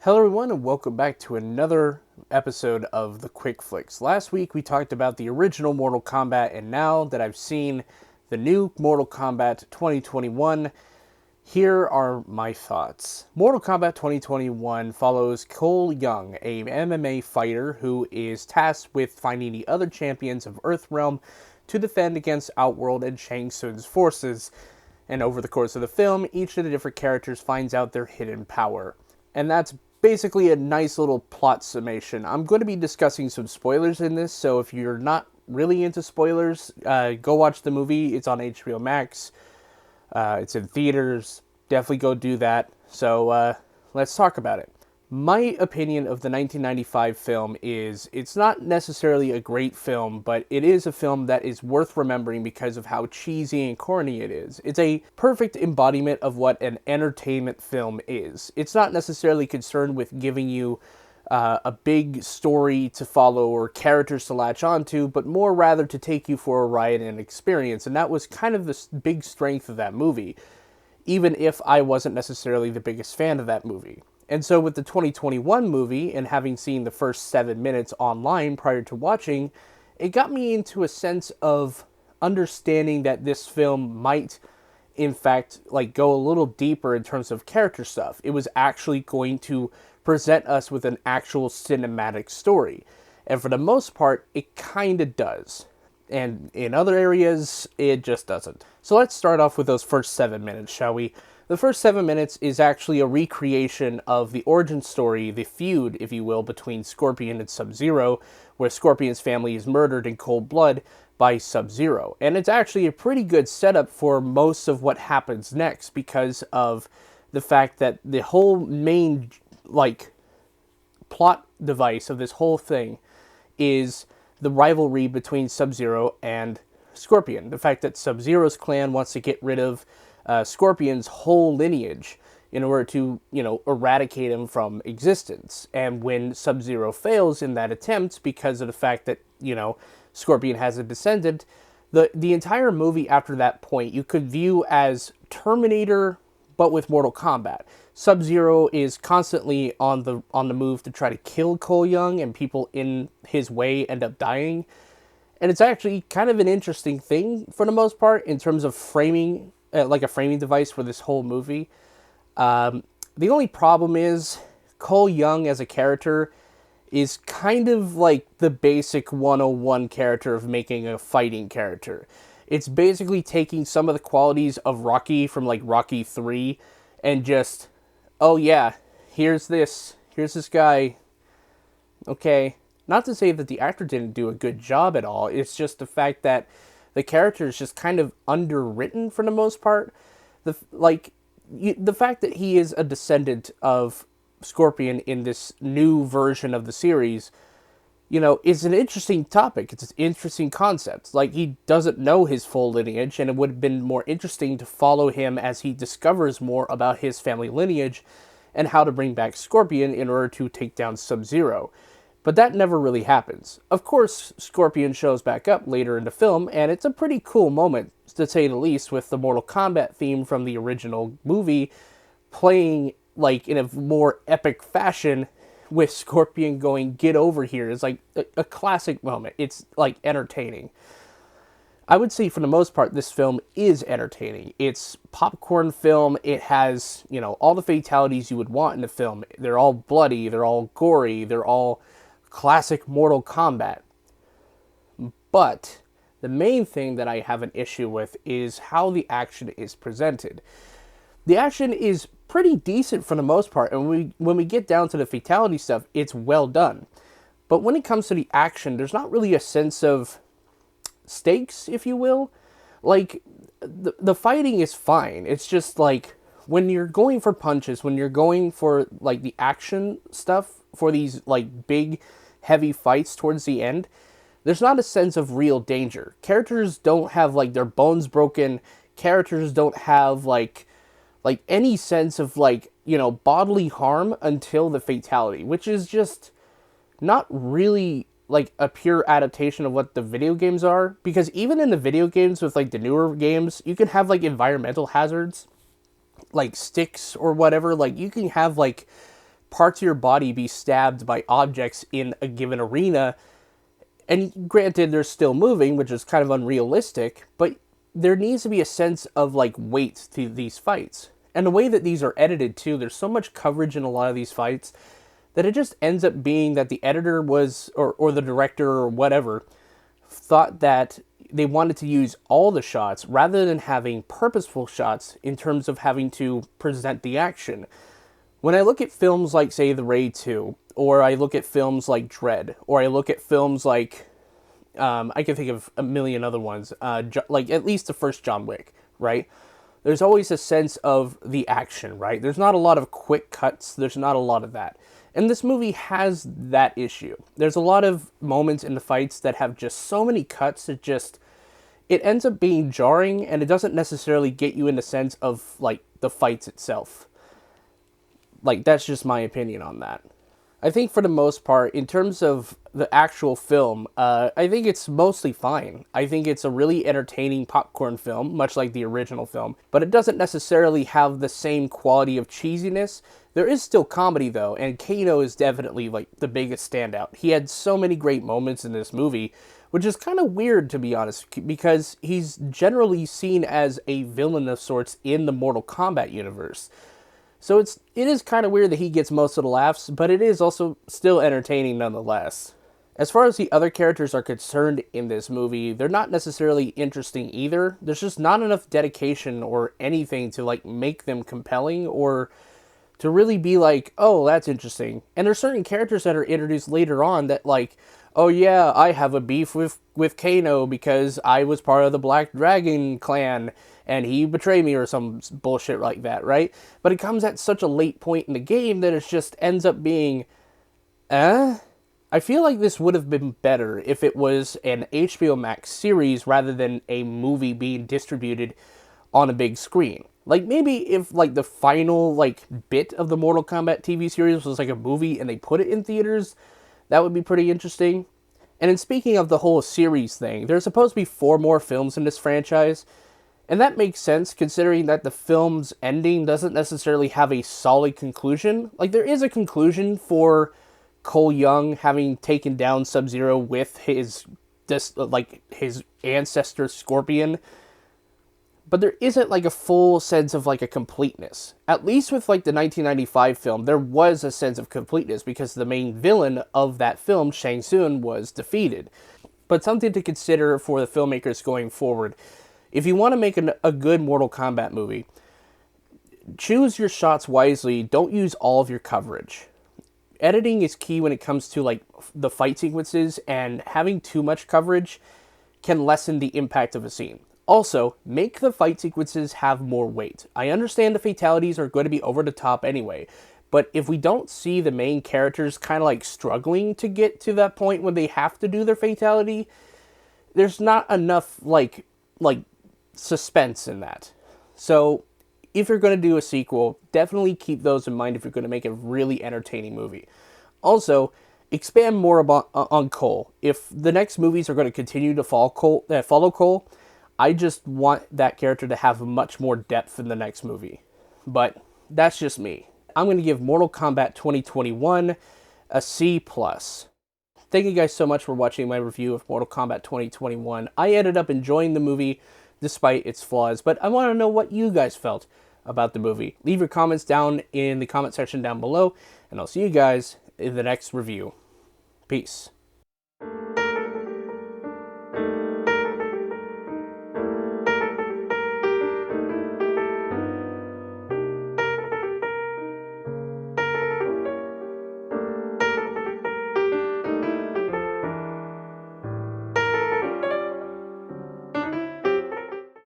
Hello everyone and welcome back to another episode of the Quickflicks. Last week we talked about the original Mortal Kombat, and now that I've seen the new Mortal Kombat 2021, here are my thoughts. Mortal Kombat 2021 follows Cole Young, a MMA fighter who is tasked with finding the other champions of Earthrealm to defend against Outworld and Shang Tsung's forces. And over the course of the film, each of the different characters finds out their hidden power. And that's basically a nice little plot summation. I'm going to be discussing some spoilers in this, so if you're not really into spoilers, go watch the movie. It's on HBO Max. It's in theaters. Definitely go do that. So let's talk about it. My opinion of the 1995 film is it's not necessarily a great film, but it is a film that is worth remembering because of how cheesy and corny it is. It's a perfect embodiment of what an entertainment film is. It's not necessarily concerned with giving you a big story to follow or characters to latch onto, but more rather to take you for a ride and experience. And that was kind of the big strength of that movie, even if I wasn't necessarily the biggest fan of that movie. And so with the 2021 movie, and having seen the first 7 minutes online prior to watching, it got me into a sense of understanding that this film might, in fact, go a little deeper in terms of character stuff. It was actually going to present us with an actual cinematic story. And for the most part, it kind of does. And in other areas, it just doesn't. So let's start off with those first 7 minutes, shall we? The first 7 minutes is actually a recreation of the origin story, the feud, if you will, between Scorpion and Sub-Zero, where Scorpion's family is murdered in cold blood by Sub-Zero. And it's actually a pretty good setup for most of what happens next because of the fact that the whole main, plot device of this whole thing is the rivalry between Sub-Zero and Scorpion. The fact that Sub-Zero's clan wants to get rid of Scorpion's whole lineage in order to, eradicate him from existence. And when Sub-Zero fails in that attempt because of the fact that, Scorpion has a descendant, the entire movie after that point you could view as Terminator, but with Mortal Kombat. Sub-Zero is constantly on the move to try to kill Cole Young, and people in his way end up dying. And it's actually kind of an interesting thing for the most part in terms of framing, like a framing device for this whole movie. The only problem is Cole Young as a character is kind of like the basic 101 character of making a fighting character. It's basically taking some of the qualities of Rocky from Rocky 3 and just, oh yeah, here's this guy. Okay. Not to say that the actor didn't do a good job at all. It's just the fact that the character is just kind of underwritten for the most part. The fact that he is a descendant of Scorpion in this new version of the series, is an interesting topic. It's an interesting concept. He doesn't know his full lineage, and it would have been more interesting to follow him as he discovers more about his family lineage and how to bring back Scorpion in order to take down Sub-Zero. But that never really happens. Of course, Scorpion shows back up later in the film, and it's a pretty cool moment, to say the least, with the Mortal Kombat theme from the original movie playing, in a more epic fashion, with Scorpion going, "Get over here." It's a classic moment. It's, entertaining. I would say, for the most part, this film is entertaining. It's popcorn film. It has, all the fatalities you would want in a film. They're all bloody. They're all gory. They're all classic Mortal Kombat. But the main thing that I have an issue with is how the action is presented. The action is pretty decent for the most part, and when we get down to the fatality stuff, it's well done. But when it comes to the action, there's not really a sense of stakes, if you will. The fighting is fine. It's just when you're going for punches, when you're going for the action stuff for these big heavy fights towards the end, there's not a sense of real danger. Characters don't have their bones broken. Characters don't have any sense of bodily harm until the fatality, which is just not really a pure adaptation of what the video games are, because even in the video games with the newer games, you can have environmental hazards, sticks or whatever. You can have parts of your body be stabbed by objects in a given arena. And granted, they're still moving, which is kind of unrealistic, but there needs to be a sense of like weight to these fights. And the way that these are edited too, there's so much coverage in a lot of these fights that it just ends up being that the editor was, or the director or whatever, thought that they wanted to use all the shots rather than having purposeful shots in terms of having to present the action. When I look at films like, say, The Raid 2, or I look at films like Dread, or I look at films like, I can think of a million other ones, like at least the first John Wick, right? There's always a sense of the action, right? There's not a lot of quick cuts. There's not a lot of that. And this movie has that issue. There's a lot of moments in the fights that have just so many cuts that just, it ends up being jarring, and it doesn't necessarily get you in the sense of, like, the fights itself. Like, that's just my opinion on that. I think for the most part, in terms of the actual film, I think it's mostly fine. I think it's a really entertaining popcorn film, much like the original film, but it doesn't necessarily have the same quality of cheesiness. There is still comedy, though, and Kano is definitely, like, the biggest standout. He had so many great moments in this movie, which is kind of weird, to be honest, because he's generally seen as a villain of sorts in the Mortal Kombat universe. So it is kind of weird that he gets most of the laughs, but it is also still entertaining nonetheless. As far as the other characters are concerned in this movie, they're not necessarily interesting either. There's just not enough dedication or anything to like make them compelling or to really be like, oh, that's interesting. And there's certain characters that are introduced later on that like, oh yeah, I have a beef with Kano because I was part of the Black Dragon clan and he betrayed me or some bullshit like that, right? But it comes at such a late point in the game that it just ends up being, I feel like this would have been better if it was an HBO Max series rather than a movie being distributed on a big screen. Like, maybe if, like, the final, like, bit of the Mortal Kombat TV series was, like, a movie and they put it in theaters, that would be pretty interesting. And in speaking of the whole series thing, there's supposed to be 4 more films in this franchise, and that makes sense considering that the film's ending doesn't necessarily have a solid conclusion. Like, there is a conclusion for Cole Young having taken down Sub-Zero with his ancestor Scorpion, but there isn't like a full sense of like a completeness. At least with like the 1995 film, there was a sense of completeness because the main villain of that film, Shang Tsung, was defeated. But something to consider for the filmmakers going forward. If you want to make a good Mortal Kombat movie, choose your shots wisely. Don't use all of your coverage. Editing is key when it comes to like the fight sequences, and having too much coverage can lessen the impact of a scene. Also, make the fight sequences have more weight. I understand the fatalities are going to be over the top anyway, but if we don't see the main characters kind of like struggling to get to that point when they have to do their fatality, there's not enough like suspense in that. So if you're going to do a sequel, definitely keep those in mind if you're going to make a really entertaining movie. Also, expand more on Cole. If the next movies are going to continue to follow Cole, I just want that character to have much more depth in the next movie. But that's just me. I'm going to give Mortal Kombat 2021 a C+. Thank you guys so much for watching my review of Mortal Kombat 2021. I ended up enjoying the movie despite its flaws, but I want to know what you guys felt about the movie. Leave your comments down in the comment section down below, and I'll see you guys in the next review. Peace.